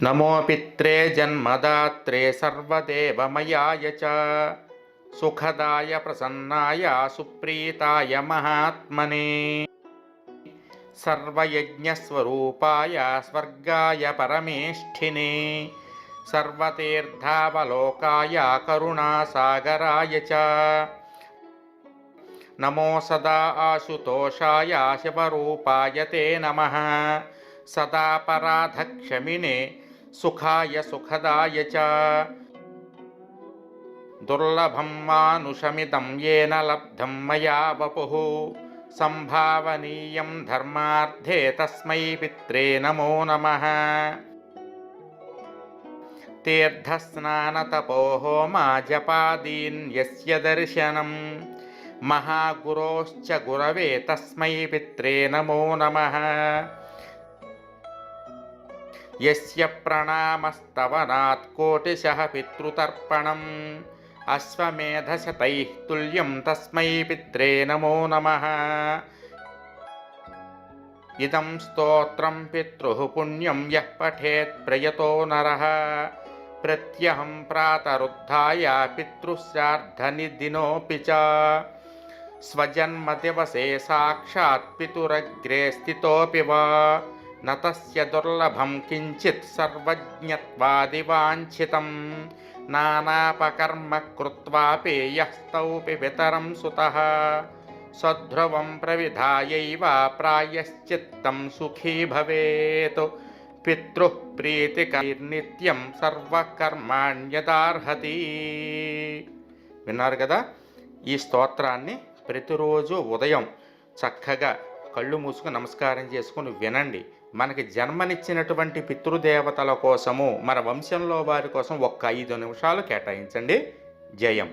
नमो पित्रे जन्मदात्रे सर्वदेवमयाय च सुखदाय प्रसन्नाय सुप्रीताय महात्मने सर्वयज्ञस्वरूपाय स्वर्गाय परमेष्ठिने सर्वतीर्थावलोकाय करुणासागराय च नमो सदा आशुतोषाय शिवरूपाय ते नमः सदा पराधक्षमिने सुखाय सुखदाय च दुर्लभं मानुषमिदं येन लब्धं मया वपुः संभावनीयं धर्मार्थे तस्मै पित्रे नमो नमः तीर्थस्नानतपोहोमा जपादीन् यस्य दर्शनं महागुरोश्च गुरवे तस्मै पित्रे नमो नमः यस्य प्रणामस्तवनात् कोटिशः पितृतर्पणम् अश्वमेधशतैः तुल्यं तस्मै पित्रे नमो नमः इदं स्तोत्रं पितृः पुण्यं यः पठेत् प्रयतो नरः प्रत्यहं प्रातरुत्थाय पितृश्राद्धनिदिनोऽपि च स्वजन्मदिवसे साक्षात् पितुरग्रे स्थितोऽपि वा न तस्य दुर्लभं किञ्चित् सर्वज्ञत्वादिवाञ्छितं नानापकर्म कृत्वापि यः स्तौपि पितरं सुतः सध्रुवं प्रविधायैव प्रायश्चित्तं सुखी भवेत् पितृः प्रीतिकैर्नित्यं సర్వకర్మాణ్యదార్హతి. విన్నారు కదా, ఈ స్తోత్రాన్ని ప్రతిరోజు ఉదయం చక్కగా కళ్ళు మూసుకుని నమస్కారం చేసుకుని వినండి. మనకి జన్మనిచ్చినటువంటి పితృదేవతల కోసము, మన వంశంలో వారి కోసం ఒక్క 5 నిమిషాలు కేటాయించండి. జయం.